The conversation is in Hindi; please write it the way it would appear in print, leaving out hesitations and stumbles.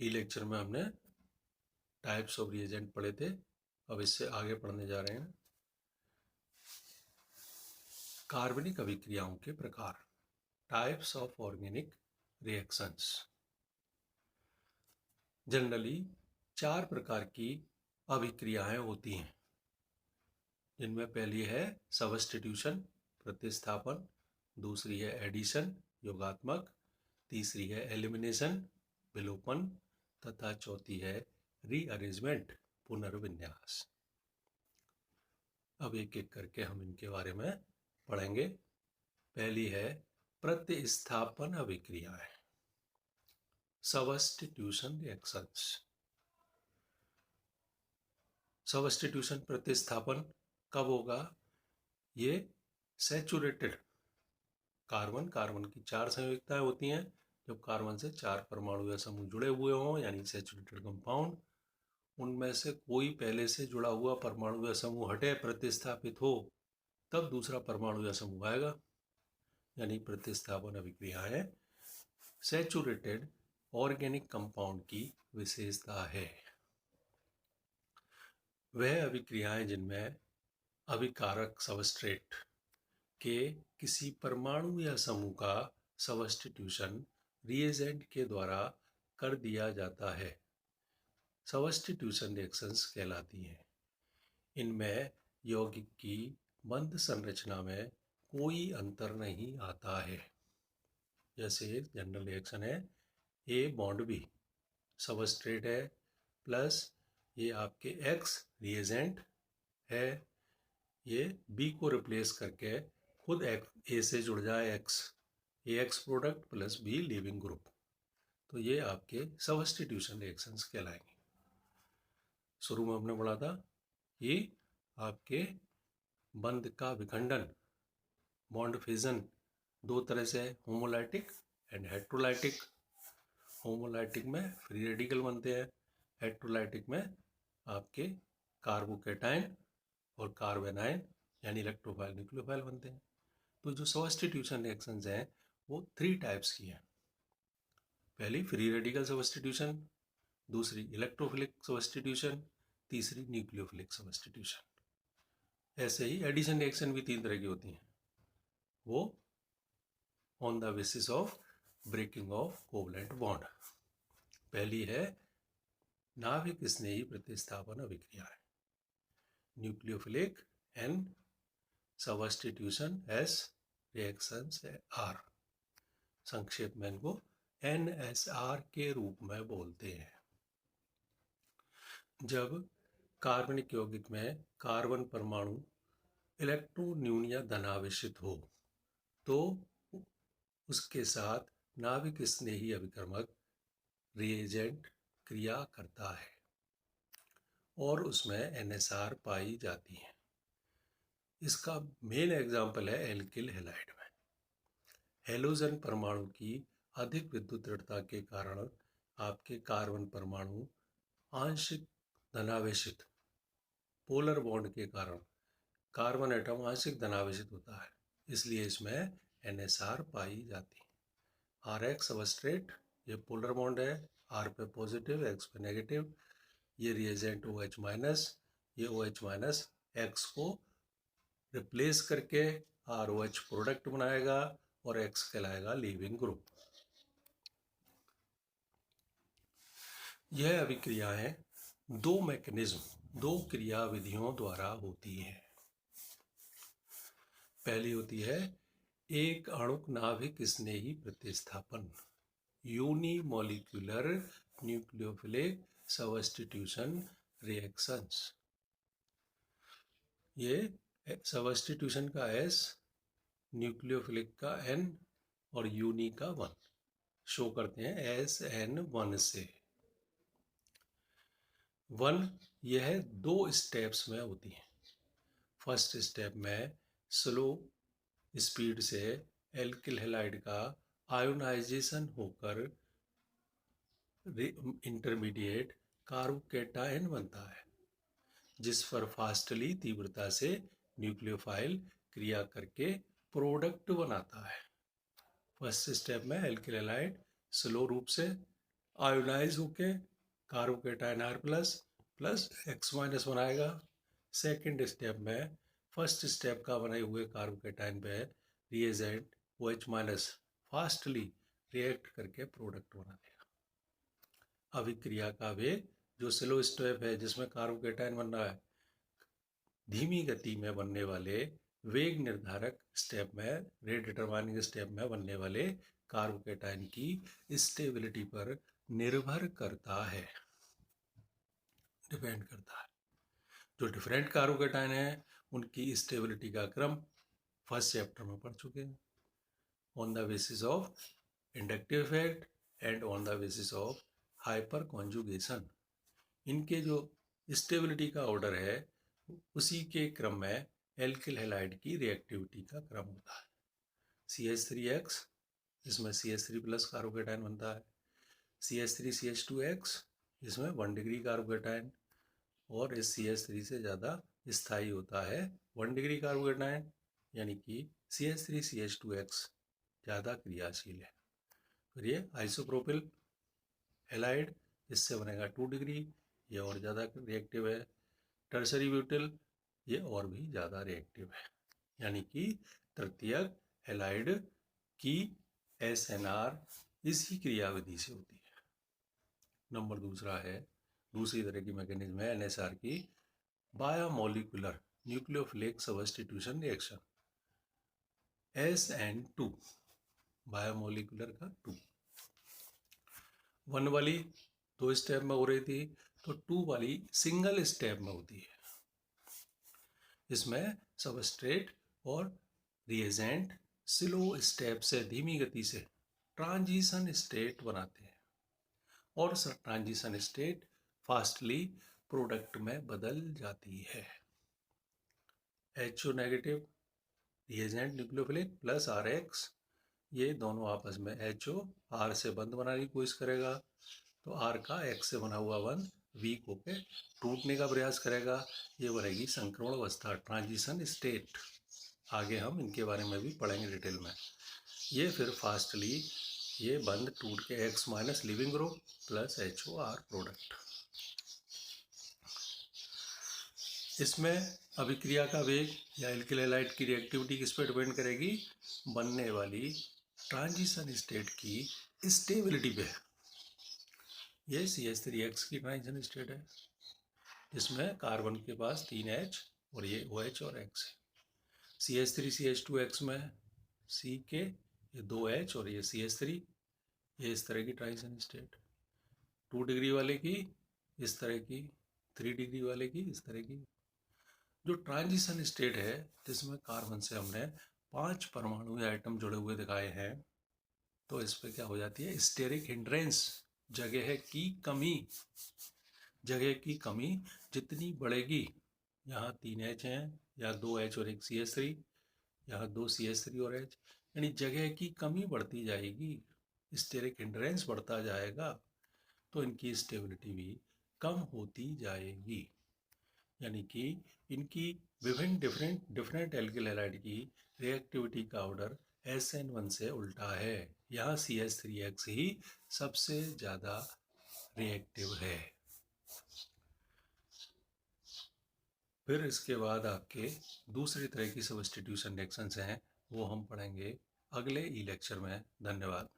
ई लेक्चर में हमने टाइप्स ऑफ रिएजेंट पढ़े थे। अब इससे आगे पढ़ने जा रहे हैं कार्बनिक अभिक्रियाओं के प्रकार, types of organic reactions. Generally 4 प्रकार की अभिक्रियाएं होती हैं, जिनमें पहली है सबस्टिट्यूशन प्रतिस्थापन, दूसरी है एडिशन योगात्मक, तीसरी है एलिमिनेशन विलोपन तथा चौथी है रीअरेंजमेंट पुनर्विन्यास। अब एक एक करके हम इनके बारे में पढ़ेंगे। पहली है प्रतिस्थापन अभिक्रियाएं, सबस्टिट्यूशन रिएक्शंस। सबस्टिट्यूशन प्रतिस्थापन कब होगा? ये सैचुरेटेड कार्बन की 4 संयुक्ताएं होती हैं। जब कार्बन से 4 परमाणु या समूह जुड़े हुए हों, यानी सैचुरेटेड कंपाउंड, उनमें से कोई पहले से जुड़ा हुआ परमाणु या समूह हटे, प्रतिस्थापित हो, तब दूसरा परमाणु या समूह आएगा, यानी प्रतिस्थापन अभिक्रियाएं सैचुरेटेड ऑर्गेनिक कंपाउंड की विशेषता है। वह अभिक्रियाएं जिनमें अभिकारक सबस्ट्रेट के किसी परमाणु या समूह का सबस्टिट्यूशन रिएजेंट के द्वारा कर दिया जाता है, सबस्टिट्यूशन रिएक्शंस कहलाती हैं। इनमें यौगिक की बंध संरचना में कोई अंतर नहीं आता है। जैसे जनरल रिएक्शन है ए बॉन्ड बी, सबस्ट्रेट है प्लस ये आपके एक्स रिएजेंट है, ये बी को रिप्लेस करके खुद ए से जुड़ जाए x, A x product plus be leaving group, तो ये आपके सबस्टिट्यूशन रिएक्शंस कहलाएंगे। शुरू में हमने पढ़ा था कि आपके बंध का विखंडन, बॉन्ड फिजन, 2 तरह से, होमोलाइटिक एंड हेट्रोलाइटिक। होमोलाइटिक में फ्री रेडिकल बनते हैं, हेट्रोलाइटिक में आपके कार्बोकेटाइन और कार्बेनाइन यानी इलेक्ट्रोफाइल न्यूक्लियोफाइल बनते हैं। तो जो सबस्टिट्यूशन रिएक्शंस हैं वो 3 टाइप्स की हैं। पहली फ्री रेडिकल सबस्टिट्यूशन, दूसरी इलेक्ट्रोफिलिक सबस्टिट्यूशन, तीसरी न्यूक्लियोफिलिक सबस्टिट्यूशन। ऐसे ही एडिशन रिएक्शन भी 3 तरह की होती हैं, वो on the basis of breaking of covalent bond. पहली है नाभिक स्नेही प्रतिस्थापन अभिक्रियाएं, nucleophilic and substitution S reactions are, संक्षेप में इनको NSR के रूप में बोलते हैं। जब कार्बनिक यौगिक में कार्बन परमाणु इलेक्ट्रोन्यून या धनावेशित हो तो उसके साथ नाभिक स्नेही अभिकर्मक रिएजेंट क्रिया करता है और उसमें NSR पाई जाती है। इसका मेन एग्जाम्पल है एल्किल हैलाइड में। हेलोजन परमाणु की अधिक विद्युत दृढ़ता के कारण आपके कार्बन परमाणु आंशिक धनावेशित, पोलर बॉन्ड के कारण कार्बन एटम आंशिक धनावेशित होता है, इसलिए इसमें NSR पाई जाती है। RX सबस्ट्रेट, ये पोलर बॉन्ड है, R पे पॉजिटिव X पे नेगेटिव, ये रिएजेंट OH माइनस, ये OH माइनस X को रिप्लेस करके ROH प्रोडक्ट बनाएगा और X कहलाएगा लीविंग ग्रुप। यह अभिक्रियाएं 2 मैकेनिज्म, 2 क्रिया विधियों द्वारा होती हैं। पहली होती है एक अणुक नाभिक स्नेही प्रतिस्थापन, यूनिमोलिक्यूलर न्यूक्लियोफिलिक सबस्टिट्यूशन रिएक्शंस। ये सबस्टिट्यूशन का S, न्यूक्लियोफिलिक का N और यूनि का 1 शो करते हैं SN1 से। 1 यह 2 स्टेप्स में होती है। फर्स्ट स्टेप में स्लो स्पीड से एल्किल हैलाइड का आयोनाइजेशन होकर इंटरमीडिएट कार्बोकेटायन बनता है, जिस पर फास्टली तीव्रता से न्यूक्लियोफाइल क्रिया करके प्रोडक्ट बनाता है। फर्स्ट स्टेप में एल्किल हैलाइड स्लो रूप से आयोनाइज होके carbocation R plus plus X- बनाएगा। सेकेंड स्टेप में फर्स्ट स्टेप का बनाए हुए कार्बोकेटाइन पे रिएजेंट OH- फास्टली रिएक्ट करके प्रोडक्ट बना देगा। अभिक्रिया का वेग जो स्लो स्टेप है जिसमें कार्बोकेटाइन बन रहा है, धीमी गति में बनने वाले वेग निर्धारक स्टेप में, रेट डिटरमाइनिंग स्टेप में बनने वाले कार्बोकेटाइन की स्टेबिलिटी पर निर्भर करता है, डिपेंड करता है। जो डिफरेंट कार्बोकेटाइन है उनकी स्टेबिलिटी का क्रम फर्स्ट चैप्टर में पढ़ चुके हैं, on the basis of inductive effect and on the basis of hyper conjugation. इनके जो स्टेबिलिटी का ऑर्डर है उसी के क्रम में एल्किल हैलाइड की रिएक्टिविटी का क्रम होता है। CH3X, इसमें CH3 प्लस कार्बोकेटाइन बनता है। CH3CH2X, इसमें 1 डिग्री कार्बोकेटाइन, और इस CH3 से ज़्यादा स्थायी होता है 1 डिग्री कार्बोकेटाइन, यानी कि CH3CH2X ज़्यादा क्रियाशील है। फिर ये आइसोप्रोपिल हैलाइड, इससे बनेगा 2 डिग्री, ये और ज़्यादा रिएक्टिव है। टर्सरी ब्यूटिल, ये और भी ज़्यादा रिएक्टिव है, यानी कि तृतीयक हैलाइड की SNR इसी क्रियाविधि से होती है। नंबर दूसरा है, दूसरी तरह की मैकेनिज्म है NSR की, biomolecular nucleophilic substitution reaction, SN2, biomolecular का 2। 1 वाली 2 स्टेप में हो रही थी, तो 2 वाली सिंगल स्टेप में होती है। इसमें सबस्ट्रेट और रिएजेंट स्लो स्टेप से, धीमी गति से ट्रांजिशन स्टेट बनाते हैं, और ट्रांजिशन स्टेट फास्टली प्रोडक्ट में बदल जाती है। HO negative reagent nucleophilic plus RX, ये दोनों आपस में HO R से बंध बनाने की कोशिश करेगा, तो R का X से बना हुआ बंध वीक होके टूटने का प्रयास करेगा, ये बनेगी संक्रमण अवस्था, ट्रांजिशन स्टेट। आगे हम इनके बारे में भी पढ़ेंगे डिटेल में। ये फिर फास्टली ये बंध टूट के X- leaving group plus HOR product. इसमें अभिक्रिया का वेग या एल्किल हैलाइड की रिएक्टिविटी किस पर डिपेंड करेगी? बनने वाली ट्रांजिशन स्टेट की स्टेबिलिटी पे। ये CH3X की ट्रांजिशन स्टेट है, जिसमें कार्बन के पास 3 H और ये OH और X है। CH3CH2X में C के ये 2 H और ये CH3, ये इस तरह की ट्रांजिशन स्टेट। 2 डिग्री वाले की इस तरह की, 3 डिग्री वाले की इस तरह की। जो ट्रांजिशन स्टेट है जिसमें कार्बन से हमने 5 परमाणु या आइटम जुड़े हुए दिखाए हैं, तो इस पर क्या हो जाती है? स्टेरिक हिंड्रेंस, जगह की कमी। जगह की कमी जितनी बढ़ेगी, यहाँ 3 H हैं, यहाँ 2 H और 1 CH3, यहाँ 2 CH3 और H, यानी जगह की कमी बढ़ती जाएगी, स्टेरिक हिंड्रेंस बढ़ता जाएगा, तो इनकी स्टेबिलिटी भी कम होती जाएगी। यानी कि इनकी विभिन्न डिफरेंट एल्किल हैलाइड की रिएक्टिविटी का ऑर्डर SN1 से उल्टा है। यहाँ CH3X ही सबसे ज़्यादा रिएक्टिव है। फिर इसके बाद आपके दूसरी तरह की सब्स्टिट्यूशन रिएक्शंस हैं, वो हम पढ़ेंगे अगले लेक्चर में। धन्यवाद।